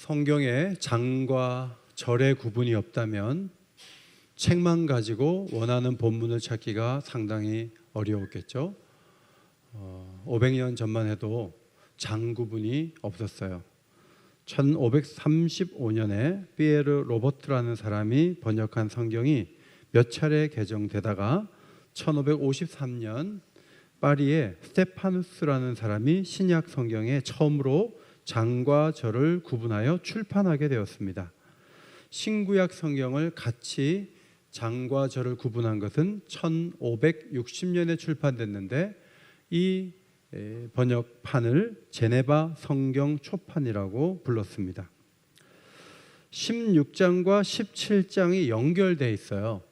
성경에 장과 절의 구분이 없다면 책만 가지고 원하는 본문을 찾기가 상당히 어려웠겠죠. 500년 전만 해도 장 구분이 없었어요. 1535년에 피에르 로버트라는 사람이 번역한 성경이 몇 차례 개정되다가 1553년 파리의 스테파누스라는 사람이 신약 성경에 처음으로 장과 절을 구분하여 출판하게 되었습니다. 신구약 성경을 같이 장과 절을 구분한 것은 1560년에 출판됐는데 이 번역판을 제네바 성경 초판이라고 불렀습니다. 16장과 17장이 연결되어 있어요.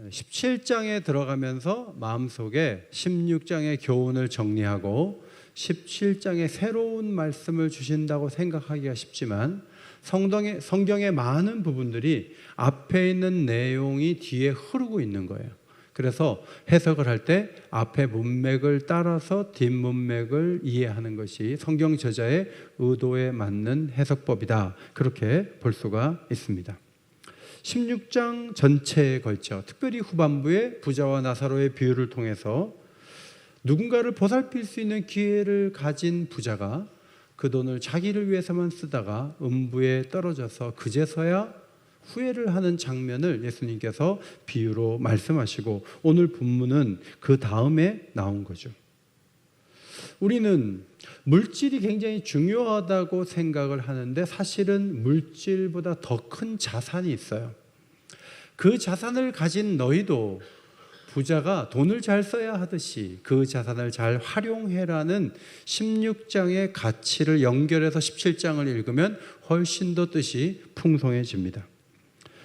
17장에 들어가면서 마음속에 16장의 교훈을 정리하고 17장에 새로운 말씀을 주신다고 생각하기가 쉽지만 성경의 많은 부분들이 앞에 있는 내용이 뒤에 흐르고 있는 거예요. 그래서 해석을 할 때 앞에 문맥을 따라서 뒷문맥을 이해하는 것이 성경 저자의 의도에 맞는 해석법이다. 그렇게 볼 수가 있습니다. 16장 전체에 걸쳐 특별히 후반부에 부자와 나사로의 비유를 통해서 누군가를 보살필 수 있는 기회를 가진 부자가 그 돈을 자기를 위해서만 쓰다가 음부에 떨어져서 그제서야 후회를 하는 장면을 예수님께서 비유로 말씀하시고 오늘 본문은 그 다음에 나온 거죠. 우리는 물질이 굉장히 중요하다고 생각을 하는데 사실은 물질보다 더 큰 자산이 있어요. 그 자산을 가진 너희도 부자가 돈을 잘 써야 하듯이 그 자산을 잘 활용해라는 16장의 가치를 연결해서 17장을 읽으면 훨씬 더 뜻이 풍성해집니다.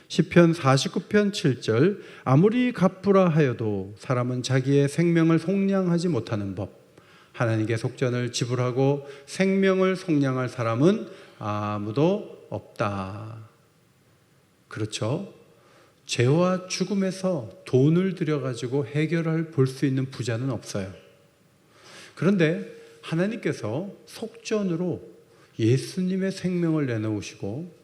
시편 49편 7절 아무리 갚으라 하여도 사람은 자기의 생명을 속량하지 못하는 법. 하나님께 속전을 지불하고 생명을 속량할 사람은 아무도 없다. 그렇죠? 죄와 죽음에서 돈을 들여가지고 해결을 볼 수 있는 부자는 없어요. 그런데 하나님께서 속전으로 예수님의 생명을 내놓으시고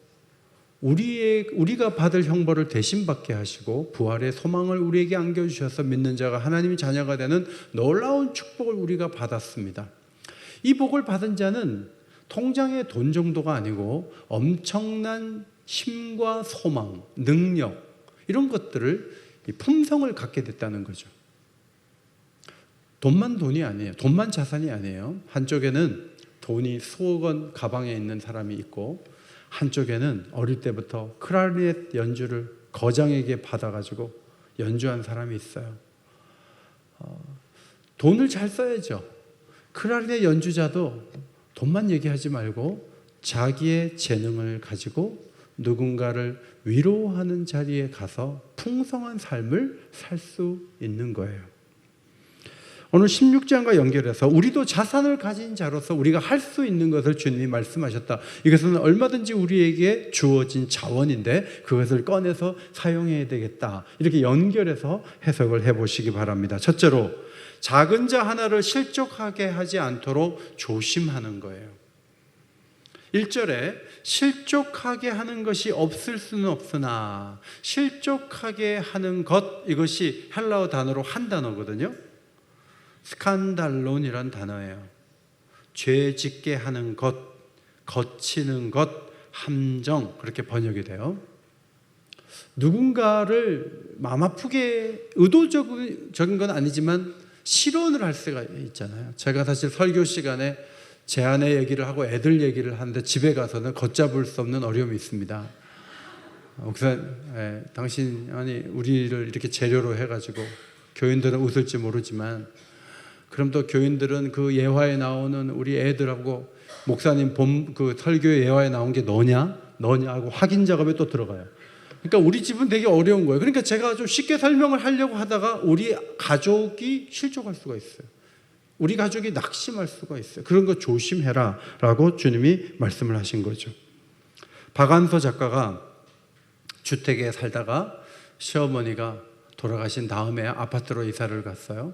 우리가 받을 형벌을 대신 받게 하시고 부활의 소망을 우리에게 안겨주셔서 믿는 자가 하나님의 자녀가 되는 놀라운 축복을 우리가 받았습니다. 이 복을 받은 자는 통장의 돈 정도가 아니고 엄청난 힘과 소망, 능력 이런 것들을 품성을 갖게 됐다는 거죠. 돈만 돈이 아니에요. 돈만 자산이 아니에요. 한쪽에는 돈이 수억 원 가방에 있는 사람이 있고 한쪽에는 어릴 때부터 클라리넷 연주를 거장에게 받아가지고 연주한 사람이 있어요. 돈을 잘 써야죠. 클라리넷 연주자도 돈만 얘기하지 말고 자기의 재능을 가지고 누군가를 위로하는 자리에 가서 풍성한 삶을 살 수 있는 거예요. 오늘 16장과 연결해서 우리도 자산을 가진 자로서 우리가 할 수 있는 것을 주님이 말씀하셨다. 이것은 얼마든지 우리에게 주어진 자원인데 그것을 꺼내서 사용해야 되겠다. 이렇게 연결해서 해석을 해보시기 바랍니다. 첫째로 작은 자 하나를 실족하게 하지 않도록 조심하는 거예요. 1절에 실족하게 하는 것이 없을 수는 없으나 실족하게 하는 것 이것이 헬라어 단어로 한 단어거든요. 스칸달론이란 단어예요. 죄 짓게 하는 것, 거치는 것, 함정 그렇게 번역이 돼요. 누군가를 마음 아프게 의도적인 건 아니지만 실언을 할 수가 있잖아요. 제가 사실 설교 시간에 제 아내 얘기를 하고 애들 얘기를 하는데 집에 가서는 걷잡을 수 없는 어려움이 있습니다. 목사님, 당신 우리를 이렇게 재료로 해가지고 교인들은 웃을지 모르지만 그럼 또 교인들은 그 예화에 나오는 우리 애들하고 목사님 그 설교의 예화에 나온 게 너냐 하고 확인 작업에 또 들어가요. 그러니까 우리 집은 되게 어려운 거예요. 그러니까 제가 좀 쉽게 설명을 하려고 하다가 우리 가족이 실족할 수가 있어요. 우리 가족이 낙심할 수가 있어요. 그런 거 조심해라 라고 주님이 말씀을 하신 거죠. 박안서 작가가 주택에 살다가 시어머니가 돌아가신 다음에 아파트로 이사를 갔어요.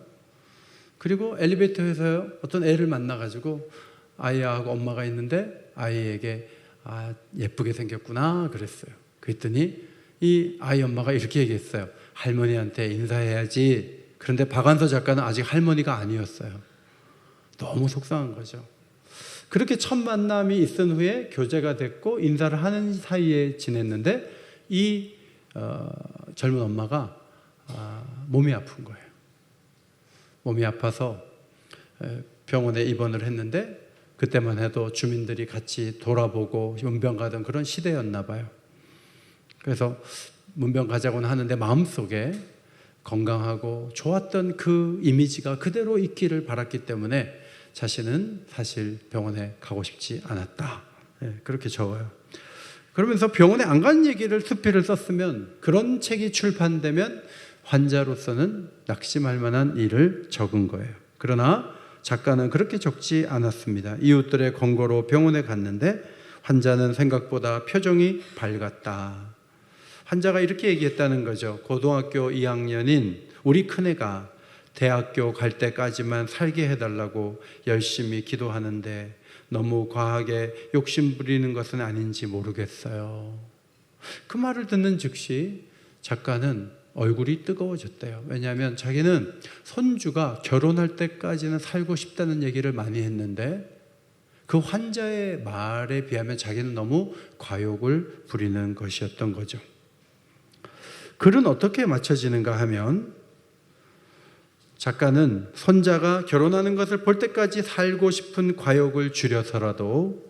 그리고 엘리베이터에서 어떤 애를 만나가지고 아이하고 엄마가 있는데 아이에게 아, 예쁘게 생겼구나 그랬어요. 그랬더니 이 아이 엄마가 이렇게 얘기했어요. 할머니한테 인사해야지. 그런데 박완서 작가는 아직 할머니가 아니었어요. 너무 속상한 거죠. 그렇게 첫 만남이 있은 후에 교제가 됐고 인사를 하는 사이에 지냈는데 이 젊은 엄마가 몸이 아픈 거예요. 몸이 아파서 병원에 입원을 했는데 그때만 해도 주민들이 같이 돌아보고 문병 가던 그런 시대였나 봐요. 그래서 문병 가자고는 하는데 마음속에 건강하고 좋았던 그 이미지가 그대로 있기를 바랐기 때문에 자신은 사실 병원에 가고 싶지 않았다. 그렇게 적어요. 그러면서 병원에 안 간 얘기를 수필을 썼으면 그런 책이 출판되면 환자로서는 낙심할 만한 일을 적은 거예요. 그러나 작가는 그렇게 적지 않았습니다. 이웃들의 권고로 병원에 갔는데 환자는 생각보다 표정이 밝았다. 환자가 이렇게 얘기했다는 거죠. 고등학교 2학년인 우리 큰애가 대학교 갈 때까지만 살게 해달라고 열심히 기도하는데 너무 과하게 욕심 부리는 것은 아닌지 모르겠어요. 그 말을 듣는 즉시 작가는 얼굴이 뜨거워졌대요. 왜냐하면 자기는 손주가 결혼할 때까지는 살고 싶다는 얘기를 많이 했는데 그 환자의 말에 비하면 자기는 너무 과욕을 부리는 것이었던 거죠. 글은 어떻게 맞춰지는가 하면 작가는 손자가 결혼하는 것을 볼 때까지 살고 싶은 과욕을 줄여서라도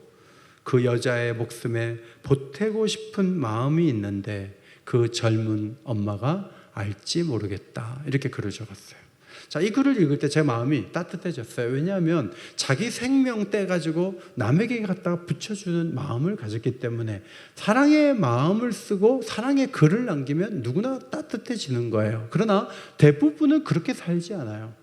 그 여자의 목숨에 보태고 싶은 마음이 있는데 그 젊은 엄마가 알지 모르겠다. 이렇게 글을 적었어요. 자, 이 글을 읽을 때 제 마음이 따뜻해졌어요. 왜냐하면 자기 생명 떼가지고 남에게 갖다가 붙여주는 마음을 가졌기 때문에 사랑의 마음을 쓰고 사랑의 글을 남기면 누구나 따뜻해지는 거예요. 그러나 대부분은 그렇게 살지 않아요.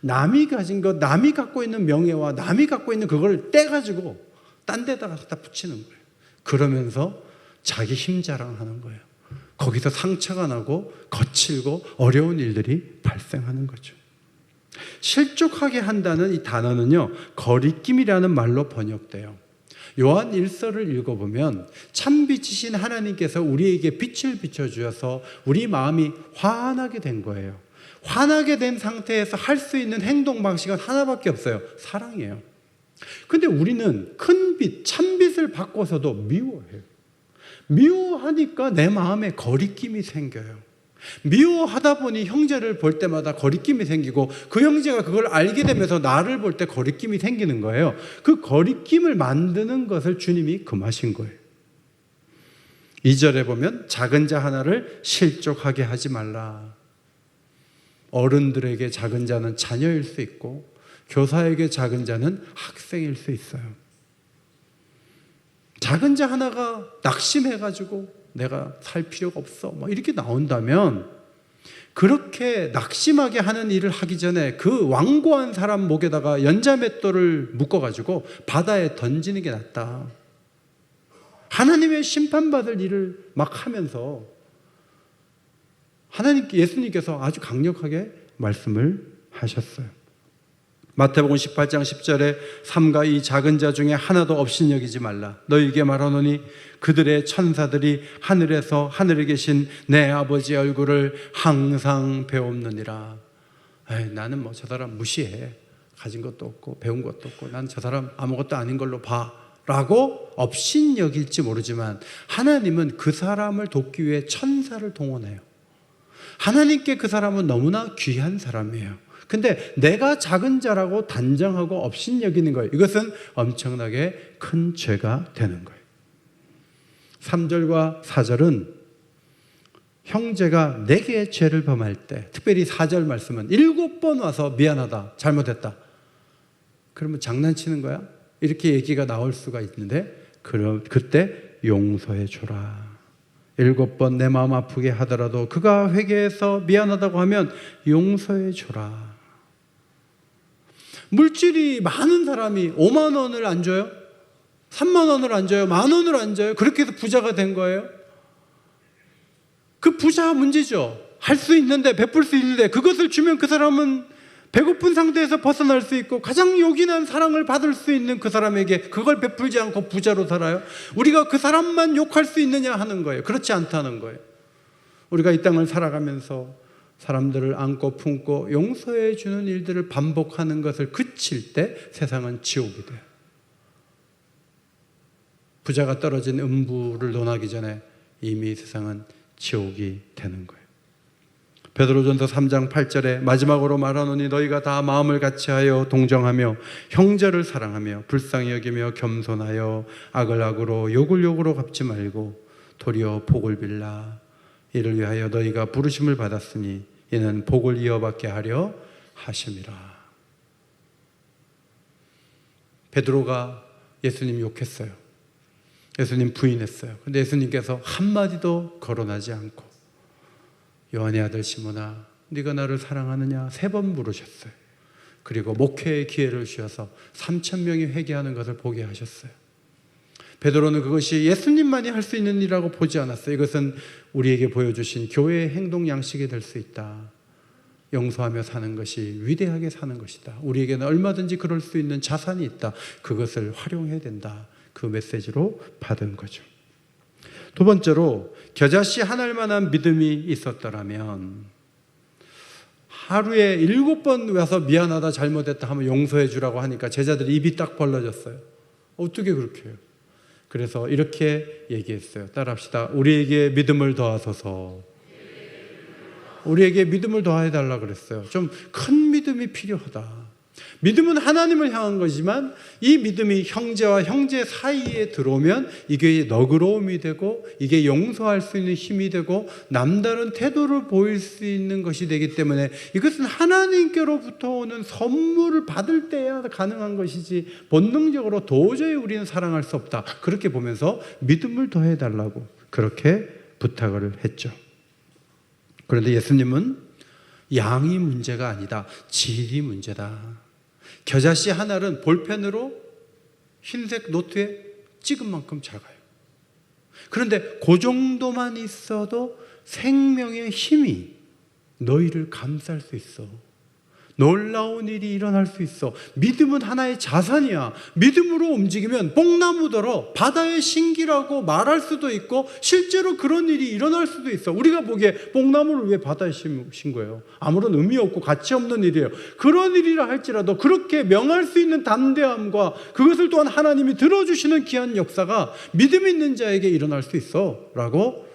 남이 가진 것, 남이 갖고 있는 명예와 남이 갖고 있는 그걸 떼가지고 딴 데다가 갖다 붙이는 거예요. 그러면서 자기 힘 자랑하는 거예요. 거기서 상처가 나고 거칠고 어려운 일들이 발생하는 거죠. 실족하게 한다는 이 단어는요, 거리낌이라는 말로 번역돼요. 요한 1서를 읽어보면 참빛이신 하나님께서 우리에게 빛을 비춰주셔서 우리 마음이 환하게 된 거예요. 환하게 된 상태에서 할 수 있는 행동 방식은 하나밖에 없어요. 사랑이에요. 근데 우리는 큰 빛, 참빛을 받고서도 미워해요. 미워하니까 내 마음에 거리낌이 생겨요. 미워하다 보니 형제를 볼 때마다 거리낌이 생기고 그 형제가 그걸 알게 되면서 나를 볼 때 거리낌이 생기는 거예요. 그 거리낌을 만드는 것을 주님이 금하신 거예요. 2절에 보면 작은 자 하나를 실족하게 하지 말라. 어른들에게 작은 자는 자녀일 수 있고 교사에게 작은 자는 학생일 수 있어요. 작은 자 하나가 낙심해가지고 내가 살 필요가 없어 막 이렇게 나온다면 그렇게 낙심하게 하는 일을 하기 전에 그 완고한 사람 목에다가 연자맷돌을 묶어가지고 바다에 던지는 게 낫다. 하나님의 심판받을 일을 막 하면서 예수님께서 아주 강력하게 말씀을 하셨어요. 마태복음 18장 10절에 삼가 이 작은 자 중에 하나도 없인 여기지 말라. 너희에게 말하노니 그들의 천사들이 하늘에서 하늘에 계신 내 아버지의 얼굴을 항상 배웁느니라. 나는 뭐 저 사람 무시해. 가진 것도 없고 배운 것도 없고 난 저 사람 아무것도 아닌 걸로 봐 라고 없인 여길지 모르지만 하나님은 그 사람을 돕기 위해 천사를 동원해요. 하나님께 그 사람은 너무나 귀한 사람이에요. 근데 내가 작은 자라고 단정하고 업신여기는 거예요. 이것은 엄청나게 큰 죄가 되는 거예요. 3절과 4절은 형제가 내게 죄를 범할 때, 특별히 4절 말씀은 7번 와서 미안하다, 잘못했다. 그러면 장난치는 거야? 이렇게 얘기가 나올 수가 있는데 그때 용서해 줘라. 7번 내 마음 아프게 하더라도 그가 회개해서 미안하다고 하면 용서해 줘라. 물질이 많은 사람이 5만 원을 안 줘요? 3만 원을 안 줘요? 1만 원을 안 줘요? 그렇게 해서 부자가 된 거예요? 그 부자 문제죠. 할 수 있는데, 베풀 수 있는데 그것을 주면 그 사람은 배고픈 상태에서 벗어날 수 있고 가장 요긴한 사랑을 받을 수 있는 그 사람에게 그걸 베풀지 않고 부자로 살아요? 우리가 그 사람만 욕할 수 있느냐 하는 거예요. 그렇지 않다는 거예요. 우리가 이 땅을 살아가면서 사람들을 안고 품고 용서해 주는 일들을 반복하는 것을 그칠 때 세상은 지옥이 돼요. 부자가 떨어진 음부를 논하기 전에 이미 세상은 지옥이 되는 거예요. 베드로전서 3장 8절에 마지막으로 말하노니 너희가 다 마음을 같이하여 동정하며 형제를 사랑하며 불쌍히 여기며 겸손하여 악을 악으로 욕을 욕으로 갚지 말고 도리어 복을 빌라. 이를 위하여 너희가 부르심을 받았으니 이는 복을 이어받게 하려 하심이라. 베드로가 예수님 욕했어요. 예수님 부인했어요. 근데 예수님께서 한마디도 거론하지 않고 요한의 아들 시몬아 네가 나를 사랑하느냐 3번 물으셨어요. 그리고 목회의 기회를 주셔서 3,000명이 회개하는 것을 보게 하셨어요. 베드로는 그것이 예수님만이 할 수 있는 일이라고 보지 않았어요. 이것은 우리에게 보여주신 교회의 행동 양식이 될 수 있다. 용서하며 사는 것이 위대하게 사는 것이다. 우리에게는 얼마든지 그럴 수 있는 자산이 있다. 그것을 활용해야 된다. 그 메시지로 받은 거죠. 두 번째로 겨자씨 하나일 만한 믿음이 있었더라면 하루에 7번 와서 미안하다 잘못했다 하면 용서해 주라고 하니까 제자들이 입이 딱 벌어졌어요. 어떻게 그렇게 해요? 그래서 이렇게 얘기했어요. 따라합시다. 우리에게 믿음을 더하소서. 우리에게 믿음을 더해달라 그랬어요. 좀 큰 믿음이 필요하다. 믿음은 하나님을 향한 것이지만 이 믿음이 형제와 형제 사이에 들어오면 이게 너그러움이 되고 이게 용서할 수 있는 힘이 되고 남다른 태도를 보일 수 있는 것이 되기 때문에 이것은 하나님께로부터 오는 선물을 받을 때야 가능한 것이지 본능적으로 도저히 우리는 사랑할 수 없다. 그렇게 보면서 믿음을 더해달라고 그렇게 부탁을 했죠. 그런데 예수님은 양이 문제가 아니다. 질이 문제다. 겨자씨 하나는 볼펜으로 흰색 노트에 찍은 만큼 작아요. 그런데 그 정도만 있어도 생명의 힘이 너희를 감쌀 수 있어. 놀라운 일이 일어날 수 있어. 믿음은 하나의 자산이야. 믿음으로 움직이면 뽕나무더러 바다의 신기라고 말할 수도 있고 실제로 그런 일이 일어날 수도 있어. 우리가 보기에 뽕나무를 왜 바다에 신 거예요? 아무런 의미 없고 가치 없는 일이에요. 그런 일이라 할지라도 그렇게 명할 수 있는 담대함과 그것을 또한 하나님이 들어주시는 귀한 역사가 믿음 있는 자에게 일어날 수 있어 라고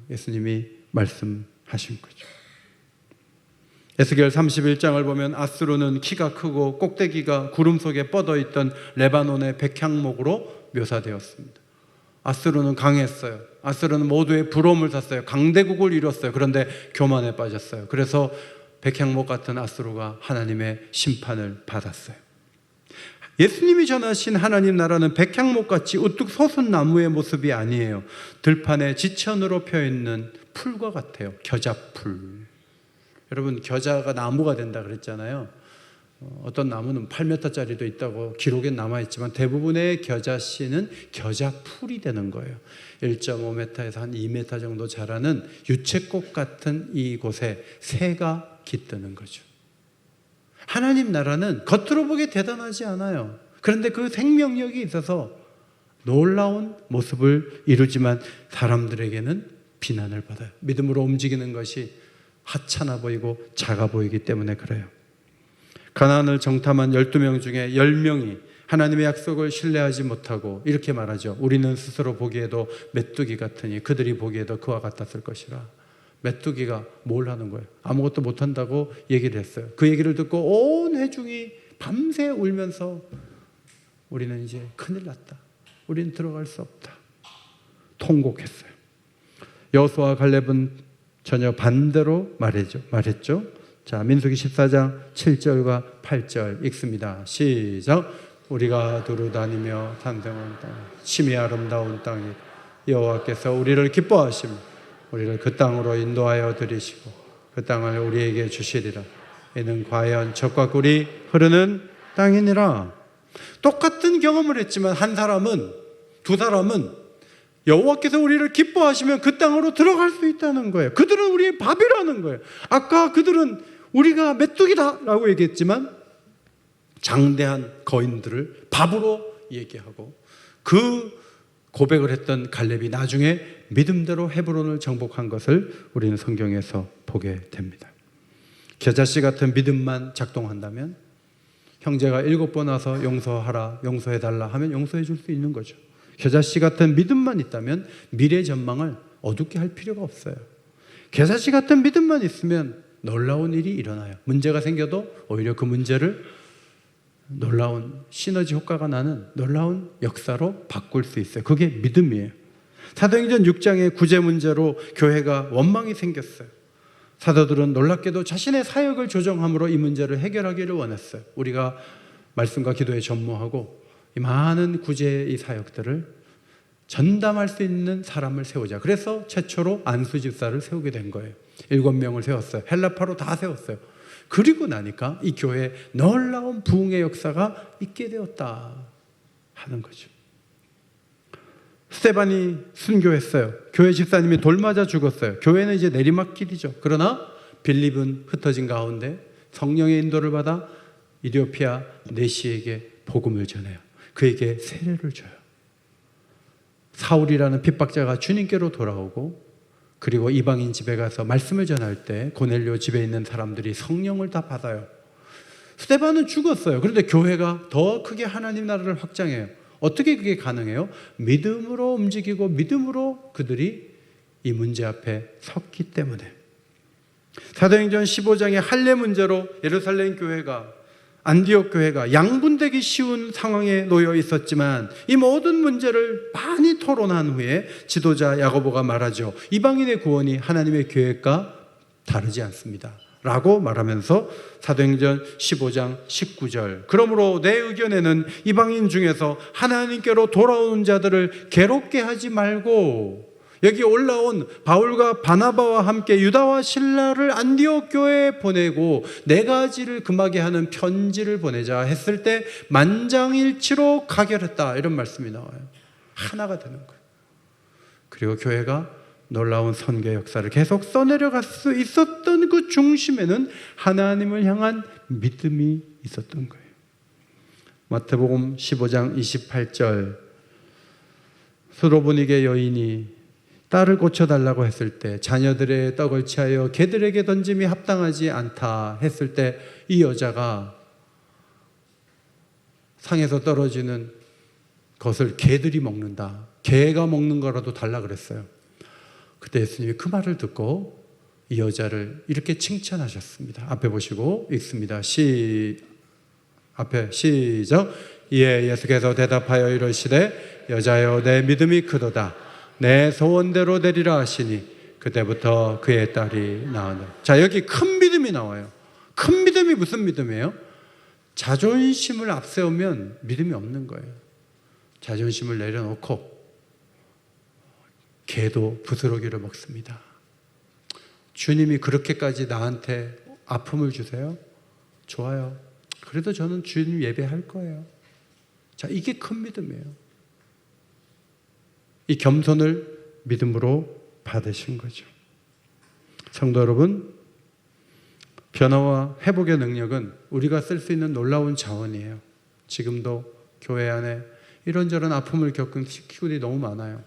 예수님이 말씀하신 거죠. 에스겔 31장을 보면 앗수르는 키가 크고 꼭대기가 구름 속에 뻗어있던 레바논의 백향목으로 묘사되었습니다. 앗수르는 강했어요. 앗수르는 모두의 부러움을 샀어요. 강대국을 이뤘어요. 그런데 교만에 빠졌어요. 그래서 백향목 같은 앗수르가 하나님의 심판을 받았어요. 예수님이 전하신 하나님 나라는 백향목같이 우뚝 솟은 나무의 모습이 아니에요. 들판에 지천으로 펴있는 풀과 같아요. 겨자풀. 여러분 겨자가 나무가 된다 그랬잖아요. 어떤 나무는 8m짜리도 있다고 기록에 남아있지만 대부분의 겨자씨는 겨자풀이 되는 거예요. 1.5m에서 한 2m 정도 자라는 유채꽃 같은 이곳에 새가 깃드는 거죠. 하나님 나라는 겉으로 보기에 대단하지 않아요. 그런데 그 생명력이 있어서 놀라운 모습을 이루지만 사람들에게는 비난을 받아요. 믿음으로 움직이는 것이 하찮아 보이고 작아 보이기 때문에 그래요. 가나안을 정탐한 12명 중에 10명이 하나님의 약속을 신뢰하지 못하고 이렇게 말하죠. 우리는 스스로 보기에도 메뚜기 같으니 그들이 보기에도 그와 같았을 것이라. 메뚜기가 뭘 하는 거예요? 아무것도 못한다고 얘기를 했어요. 그 얘기를 듣고 온 회중이 밤새 울면서 우리는 이제 큰일 났다. 우리는 들어갈 수 없다. 통곡했어요. 여호수아와 갈렙은 전혀 반대로 말했죠. 자, 민수기 14장 7절과 8절 읽습니다. 시작. 우리가 두루 다니며 산성한 땅, 심히 아름다운 땅이 여호와께서 우리를 기뻐하시며 우리를 그 땅으로 인도하여 들이시고 그 땅을 우리에게 주시리라. 이는 과연 젖과 꿀이 흐르는 땅이니라. 똑같은 경험을 했지만 한 사람은, 두 사람은 여호와께서 우리를 기뻐하시면 그 땅으로 들어갈 수 있다는 거예요. 그들은 우리의 밥이라는 거예요. 아까 그들은 우리가 메뚜기다라고 얘기했지만 장대한 거인들을 밥으로 얘기하고 그 고백을 했던 갈렙이 나중에 믿음대로 헤브론을 정복한 것을 우리는 성경에서 보게 됩니다. 겨자씨 같은 믿음만 작동한다면 형제가 7번 와서 용서하라, 용서해달라 하면 용서해 줄 수 있는 거죠. 겨자씨 같은 믿음만 있다면 미래 전망을 어둡게 할 필요가 없어요. 겨자씨 같은 믿음만 있으면 놀라운 일이 일어나요. 문제가 생겨도 오히려 그 문제를 놀라운 시너지 효과가 나는 놀라운 역사로 바꿀 수 있어요. 그게 믿음이에요. 사도행전 6장의 구제 문제로 교회가 원망이 생겼어요. 사도들은 놀랍게도 자신의 사역을 조정함으로 이 문제를 해결하기를 원했어요. 우리가 말씀과 기도에 전무하고 이 많은 구제의 사역들을 전담할 수 있는 사람을 세우자. 그래서 최초로 안수 집사를 세우게 된 거예요. 7명을 세웠어요. 헬라파로 다 세웠어요. 그리고 나니까 이 교회에 놀라운 부흥의 역사가 있게 되었다 하는 거죠. 스데반이 순교했어요. 교회 집사님이 돌 맞아 죽었어요. 교회는 이제 내리막길이죠. 그러나 빌립은 흩어진 가운데 성령의 인도를 받아 이디오피아 내시에게 복음을 전해요. 그에게 세례를 줘요. 사울이라는 핍박자가 주님께로 돌아오고 그리고 이방인 집에 가서 말씀을 전할 때 고넬료 집에 있는 사람들이 성령을 다 받아요. 스데반은 죽었어요. 그런데 교회가 더 크게 하나님 나라를 확장해요. 어떻게 그게 가능해요? 믿음으로 움직이고 믿음으로 그들이 이 문제 앞에 섰기 때문에. 사도행전 15장의 할례 문제로 예루살렘 교회가 안디옥 교회가 양분되기 쉬운 상황에 놓여 있었지만 이 모든 문제를 많이 토론한 후에 지도자 야고보가 말하죠. 이방인의 구원이 하나님의 계획과 다르지 않습니다 라고 말하면서 사도행전 15장 19절 그러므로 내 의견에는 이방인 중에서 하나님께로 돌아오는 자들을 괴롭게 하지 말고 여기 올라온 바울과 바나바와 함께 유다와 실라를 안디옥 교회에 보내고 4가지를 금하게 하는 편지를 보내자 했을 때 만장일치로 가결했다 이런 말씀이 나와요. 하나가 되는 거예요. 그리고 교회가 놀라운 선교 역사를 계속 써내려갈 수 있었던 그 중심에는 하나님을 향한 믿음이 있었던 거예요. 마태복음 15장 28절 수로보니게 여인이 딸을 고쳐달라고 했을 때 자녀들의 떡을 취하여 개들에게 던짐이 합당하지 않다 했을 때 이 여자가 상에서 떨어지는 것을 개들이 먹는다. 개가 먹는 거라도 달라 그랬어요. 그때 예수님이 그 말을 듣고 이 여자를 이렇게 칭찬하셨습니다. 앞에 보시고 읽습니다. 앞에 시작. 이에 예수께서 대답하여 이르시되 여자여 내 믿음이 크도다. 내 소원대로 되리라 하시니 그때부터 그의 딸이 나으니라. 자, 여기 큰 믿음이 나와요. 큰 믿음이 무슨 믿음이에요? 자존심을 앞세우면 믿음이 없는 거예요. 자존심을 내려놓고 개도 부스러기를 먹습니다. 주님이 그렇게까지 나한테 아픔을 주세요? 좋아요. 그래도 저는 주님 예배할 거예요. 자, 이게 큰 믿음이에요. 이 겸손을 믿음으로 받으신 거죠. 성도 여러분, 변화와 회복의 능력은 우리가 쓸 수 있는 놀라운 자원이에요. 지금도 교회 안에 이런저런 아픔을 겪은 식구들이 너무 많아요.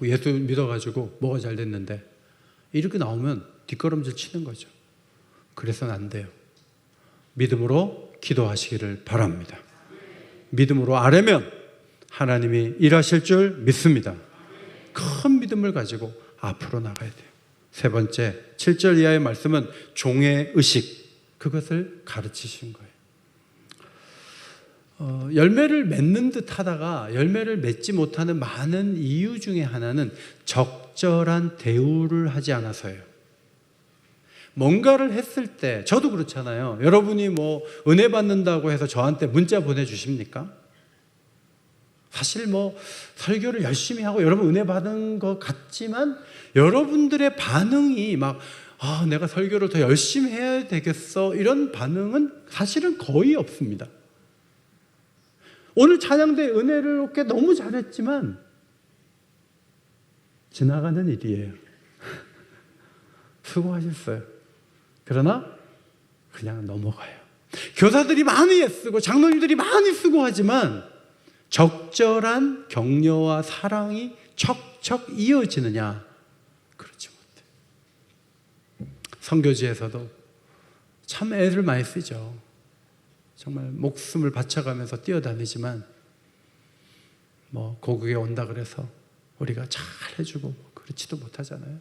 예수 믿어가지고 뭐가 잘 됐는데 이렇게 나오면 뒷걸음질 치는 거죠. 그래서는 안 돼요. 믿음으로 기도하시기를 바랍니다. 믿음으로 아뢰면 하나님이 일하실 줄 믿습니다. 큰 믿음을 가지고 앞으로 나가야 돼요. 3번째, 7절 이하의 말씀은 종의 의식, 그것을 가르치신 거예요. 열매를 맺는 듯 하다가 열매를 맺지 못하는 많은 이유 중에 하나는 적절한 대우를 하지 않아서예요. 뭔가를 했을 때, 저도 그렇잖아요. 여러분이 뭐 은혜 받는다고 해서 저한테 문자 보내주십니까? 사실 뭐 설교를 열심히 하고 여러분 은혜 받은 것 같지만 여러분들의 반응이 막 내가 설교를 더 열심히 해야 되겠어 이런 반응은 사실은 거의 없습니다. 오늘 찬양대 은혜를 얻게 너무 잘했지만 지나가는 일이에요. 수고하셨어요. 그러나 그냥 넘어가요. 교사들이 많이 애쓰고 장로님들이 많이 수고하지만 적절한 격려와 사랑이 척척 이어지느냐? 그렇지 못해. 선교지에서도 참 애를 많이 쓰죠. 정말 목숨을 바쳐가면서 뛰어다니지만 뭐 고국에 온다 그래서 우리가 잘 해주고 그렇지도 못하잖아요.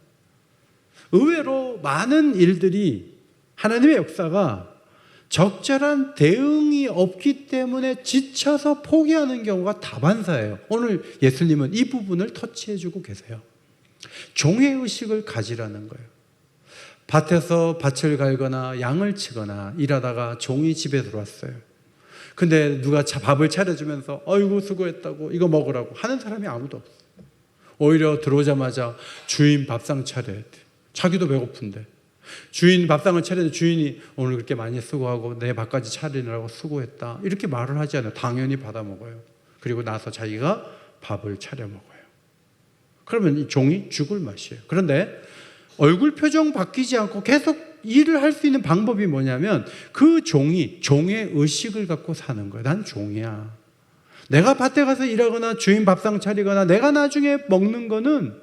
의외로 많은 일들이 하나님의 역사가 적절한 대응이 없기 때문에 지쳐서 포기하는 경우가 다반사예요. 오늘 예수님은 이 부분을 터치해주고 계세요. 종의 의식을 가지라는 거예요. 밭에서 밭을 갈거나 양을 치거나 일하다가 종이 집에 들어왔어요. 근데 누가 밥을 차려주면서 어이구 수고했다고 이거 먹으라고 하는 사람이 아무도 없어요. 오히려 들어오자마자 주인 밥상 차려야 돼. 자기도 배고픈데 주인 밥상을 차려도 주인이 오늘 그렇게 많이 수고하고 내 밥까지 차리느라고 수고했다 이렇게 말을 하지 않아요. 당연히 받아 먹어요. 그리고 나서 자기가 밥을 차려 먹어요. 그러면 이 종이 죽을 맛이에요. 그런데 얼굴 표정 바뀌지 않고 계속 일을 할 수 있는 방법이 뭐냐면 그 종이 종의 의식을 갖고 사는 거예요. 난 종이야. 내가 밭에 가서 일하거나 주인 밥상 차리거나 내가 나중에 먹는 거는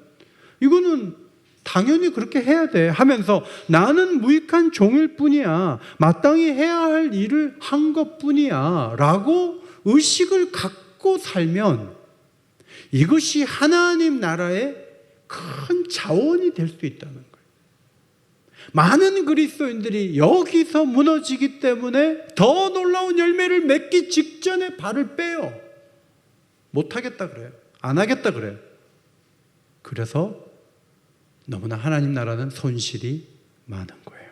이거는 당연히 그렇게 해야 돼 하면서 나는 무익한 종일 뿐이야. 마땅히 해야 할 일을 한 것뿐이야 라고 의식을 갖고 살면 이것이 하나님 나라의 큰 자원이 될 수 있다는 거예요. 많은 그리스도인들이 여기서 무너지기 때문에 더 놀라운 열매를 맺기 직전에 발을 빼요. 못하겠다 그래요. 안 하겠다 그래요. 그래서 너무나 하나님 나라는 손실이 많은 거예요.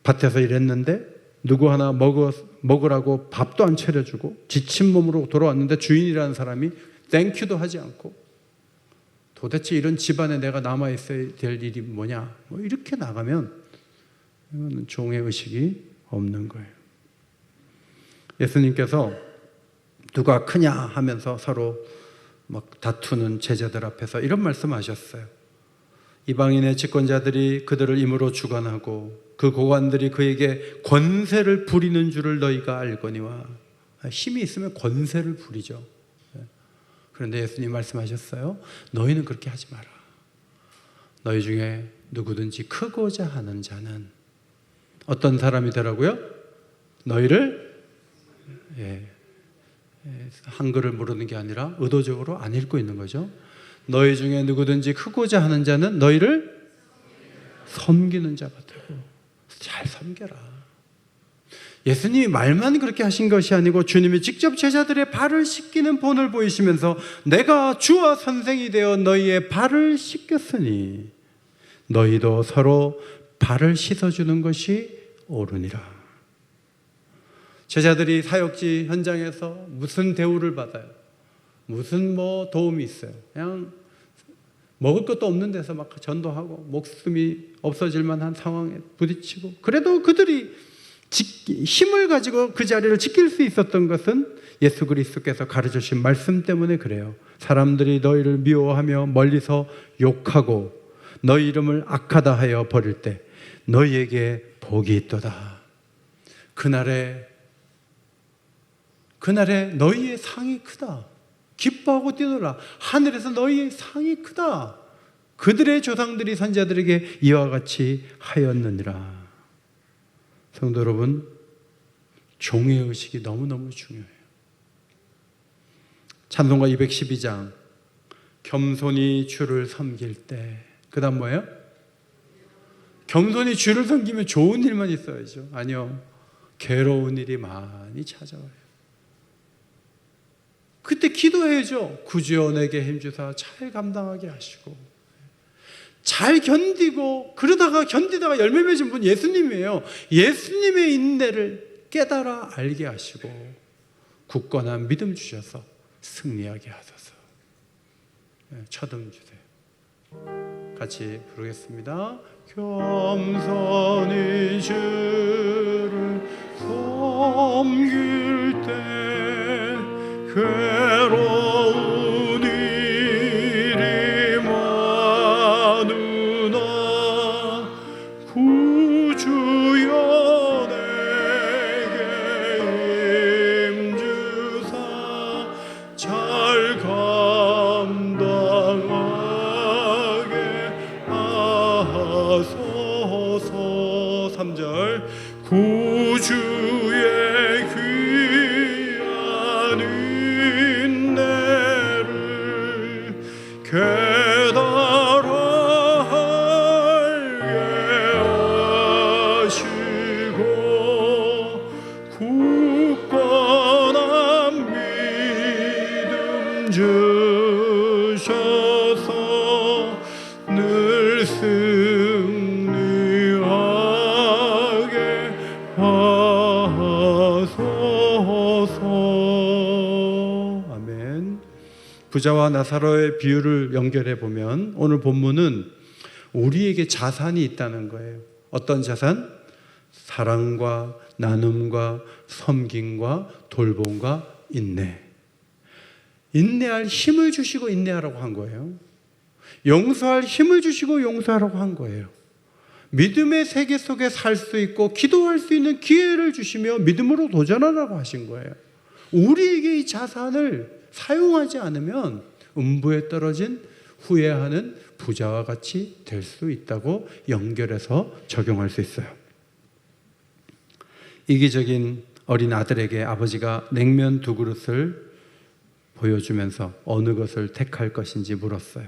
밭에서 일했는데 누구 하나 먹으라고 밥도 안 차려주고 지친 몸으로 돌아왔는데 주인이라는 사람이 땡큐도 하지 않고 도대체 이런 집안에 내가 남아있어야 될 일이 뭐냐 뭐 이렇게 나가면 이거는 종의 의식이 없는 거예요. 예수님께서 누가 크냐 하면서 서로 막 다투는 제자들 앞에서 이런 말씀하셨어요. 이방인의 집권자들이 그들을 임으로 주관하고 그 고관들이 그에게 권세를 부리는 줄을 너희가 알거니와. 힘이 있으면 권세를 부리죠. 그런데 예수님 말씀하셨어요. 너희는 그렇게 하지 마라. 너희 중에 누구든지 크고자 하는 자는 어떤 사람이 되라고요? 너희를 한글을 모르는 게 아니라 의도적으로 안 읽고 있는 거죠. 너희 중에 누구든지 크고자 하는 자는 너희를 섬기는 자가 되고 잘 섬겨라. 예수님이 말만 그렇게 하신 것이 아니고 주님이 직접 제자들의 발을 씻기는 본을 보이시면서 내가 주와 선생이 되어 너희의 발을 씻겼으니 너희도 서로 발을 씻어주는 것이 옳으니라. 제자들이 사역지 현장에서 무슨 대우를 받아요? 무슨 도움이 있어요? 그냥 먹을 것도 없는 데서 막 전도하고 목숨이 없어질 만한 상황에 부딪히고 그래도 그들이 힘을 가지고 그 자리를 지킬 수 있었던 것은 예수 그리스도께서 가르쳐주신 말씀 때문에 그래요. 사람들이 너희를 미워하며 멀리서 욕하고 너희 이름을 악하다 하여 버릴 때 너희에게 복이 있도다. 그날에 너희의 상이 크다. 기뻐하고 뛰놀라. 하늘에서 너희의 상이 크다. 그들의 조상들이 선지자들에게 이와 같이 하였느니라. 성도 여러분, 종의 의식이 너무너무 중요해요. 찬송가 212장 겸손히 주를 섬길 때 그 다음 뭐예요? 겸손히 주를 섬기면 좋은 일만 있어야죠. 아니요, 괴로운 일이 많이 찾아와요. 그때 기도해야죠. 구주여 내게 힘주사 잘 감당하게 하시고 잘 견디고 그러다가 견디다가 열매 맺은 분 예수님이에요. 예수님의 인내를 깨달아 알게 하시고 굳건한 믿음 주셔서 승리하게 하소서. 첫음 주세요. 같이 부르겠습니다. 겸손히 주를 섬길 때 괴로운 일이 많으 주셔서 늘 승리하게 하소서. 아멘. 부자와 나사로의 비유를 연결해 보면 오늘 본문은 우리에게 자산이 있다는 거예요. 어떤 자산? 사랑과 나눔과 섬김과 돌봄과 인내. 인내할 힘을 주시고 인내하라고 한 거예요. 용서할 힘을 주시고 용서하라고 한 거예요. 믿음의 세계 속에 살 수 있고 기도할 수 있는 기회를 주시며 믿음으로 도전하라고 하신 거예요. 우리에게 이 자산을 사용하지 않으면 음부에 떨어진 후회하는 부자와 같이 될 수 있다고 연결해서 적용할 수 있어요. 이기적인 어린 아들에게 아버지가 냉면 2그릇을 보여주면서 어느 것을 택할 것인지 물었어요.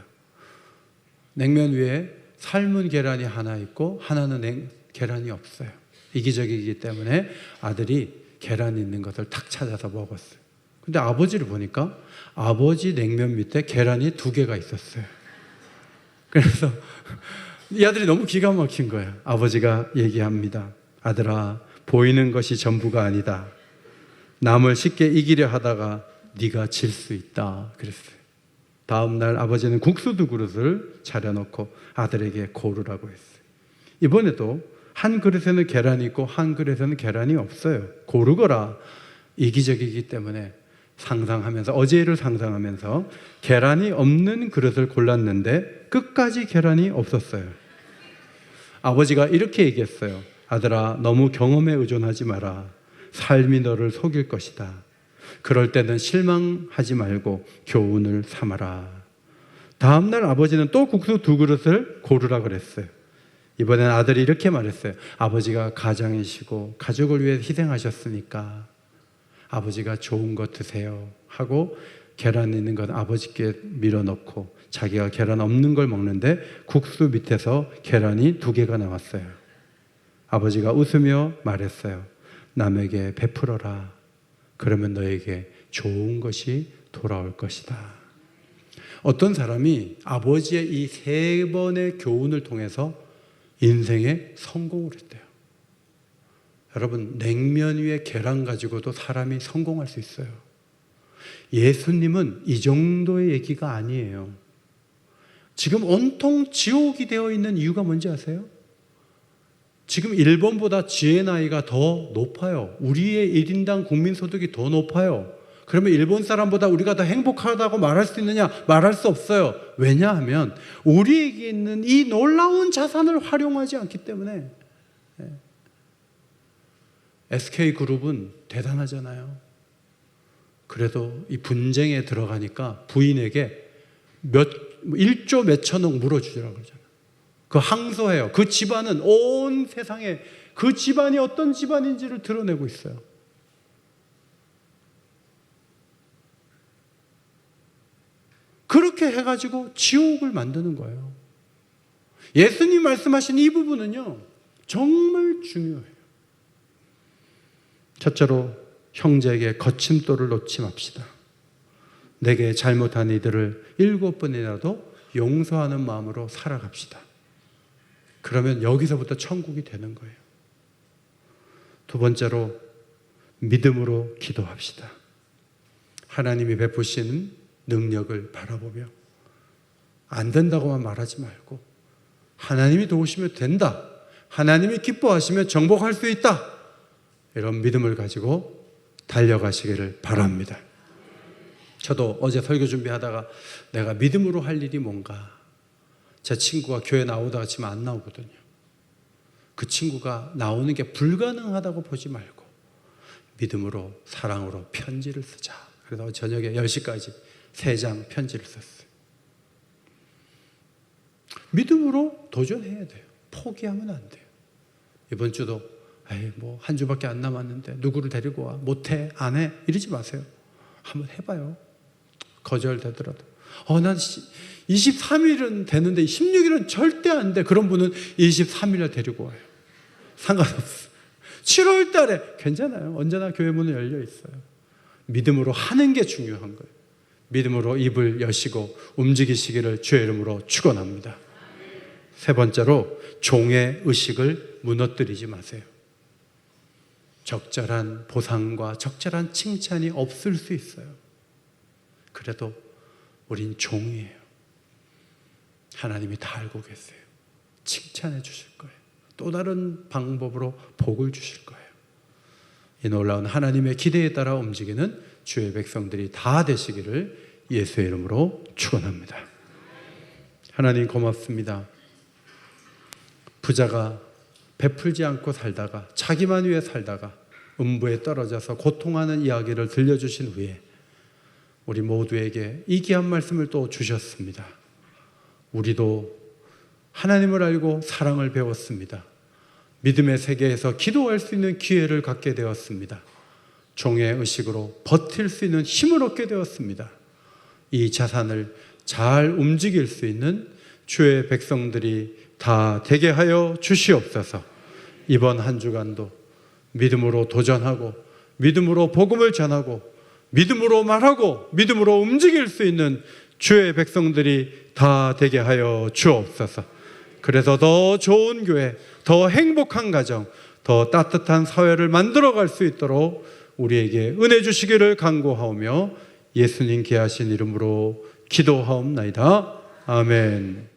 냉면 위에 삶은 계란이 하나 있고 하나는 계란이 없어요. 이기적이기 때문에 아들이 계란 있는 것을 탁 찾아서 먹었어요. 근데 아버지를 보니까 아버지 냉면 밑에 계란이 2개가 있었어요. 그래서 이 아들이 너무 기가 막힌 거예요. 아버지가 얘기합니다. 아들아, 보이는 것이 전부가 아니다. 남을 쉽게 이기려 하다가 네가 질 수 있다. 그랬어요. 다음 날 아버지는 국수 2그릇을 차려놓고 아들에게 고르라고 했어요. 이번에도 한 그릇에는 계란이 있고 한 그릇에는 계란이 없어요. 고르거라. 이기적이기 때문에 상상하면서, 어제 일을 상상하면서 계란이 없는 그릇을 골랐는데 끝까지 계란이 없었어요. 아버지가 이렇게 얘기했어요. 아들아, 너무 경험에 의존하지 마라. 삶이 너를 속일 것이다. 그럴 때는 실망하지 말고 교훈을 삼아라. 다음 날 아버지는 또 국수 2그릇을 고르라 그랬어요. 이번엔 아들이 이렇게 말했어요. 아버지가 가장이시고 가족을 위해 희생하셨으니까 아버지가 좋은 것 드세요 하고 계란 있는 건 아버지께 밀어넣고 자기가 계란 없는 걸 먹는데 국수 밑에서 계란이 2개가 나왔어요. 아버지가 웃으며 말했어요. 남에게 베풀어라. 그러면 너에게 좋은 것이 돌아올 것이다. 어떤 사람이 아버지의 이 3번의 교훈을 통해서 인생에 성공을 했대요. 여러분, 냉면 위에 계란 가지고도 사람이 성공할 수 있어요. 예수님은 이 정도의 얘기가 아니에요. 지금 온통 지옥이 되어 있는 이유가 뭔지 아세요? 지금 일본보다 지의 나이가 더 높아요. 우리의 1인당 국민소득이 더 높아요. 그러면 일본 사람보다 우리가 더 행복하다고 말할 수 있느냐? 말할 수 없어요. 왜냐하면 우리에게 있는 이 놀라운 자산을 활용하지 않기 때문에. SK그룹은 대단하잖아요. 그래도 이 분쟁에 들어가니까 부인에게 1조 몇천억 물어주더라고요. 그 항소해요. 그 집안은 온 세상에 그 집안이 어떤 집안인지를 드러내고 있어요. 그렇게 해가지고 지옥을 만드는 거예요. 예수님 말씀하신 이 부분은요, 정말 중요해요. 첫째로 형제에게 거침돌을 놓지 맙시다. 내게 잘못한 이들을 7번이라도 용서하는 마음으로 살아갑시다. 그러면 여기서부터 천국이 되는 거예요. 2번째로 믿음으로 기도합시다. 하나님이 베푸신 능력을 바라보며 안 된다고만 말하지 말고 하나님이 도우시면 된다. 하나님이 기뻐하시면 정복할 수 있다. 이런 믿음을 가지고 달려가시기를 바랍니다. 저도 어제 설교 준비하다가 내가 믿음으로 할 일이 뭔가, 제 친구가 교회 나오다가 지금 안 나오거든요. 그 친구가 나오는 게 불가능하다고 보지 말고 믿음으로, 사랑으로 편지를 쓰자. 그래서 저녁에 10시까지 3장 편지를 썼어요. 믿음으로 도전해야 돼요. 포기하면 안 돼요. 이번 주도 뭐 한 주밖에 안 남았는데 누구를 데리고 와, 못해, 안 해, 이러지 마세요. 한번 해봐요. 거절되더라도 난 23일은 되는데 16일은 절대 안 돼. 그런 분은 23일에 데리고 와요. 상관없어. 7월 달에 괜찮아요. 언제나 교회 문은 열려 있어요. 믿음으로 하는 게 중요한 거예요. 믿음으로 입을 여시고 움직이시기를 주의 이름으로 축원합니다. 세 번째로 종의 의식을 무너뜨리지 마세요. 적절한 보상과 적절한 칭찬이 없을 수 있어요. 그래도 우린 종이에요. 하나님이 다 알고 계세요. 칭찬해 주실 거예요. 또 다른 방법으로 복을 주실 거예요. 이 놀라운 하나님의 기대에 따라 움직이는 주의 백성들이 다 되시기를 예수의 이름으로 축원합니다. 하나님 고맙습니다. 부자가 베풀지 않고 살다가 자기만 위해 살다가 음부에 떨어져서 고통하는 이야기를 들려주신 후에 우리 모두에게 이 귀한 말씀을 또 주셨습니다. 우리도 하나님을 알고 사랑을 배웠습니다. 믿음의 세계에서 기도할 수 있는 기회를 갖게 되었습니다. 종의 의식으로 버틸 수 있는 힘을 얻게 되었습니다. 이 자산을 잘 움직일 수 있는 주의 백성들이 다 되게 하여 주시옵소서. 이번 한 주간도 믿음으로 도전하고 믿음으로 복음을 전하고 믿음으로 말하고 믿음으로 움직일 수 있는 주의 백성들이 다 되게 하여 주옵소서. 그래서 더 좋은 교회, 더 행복한 가정, 더 따뜻한 사회를 만들어갈 수 있도록 우리에게 은혜 주시기를 간구하오며 예수님 귀하신 이름으로 기도하옵나이다. 아멘.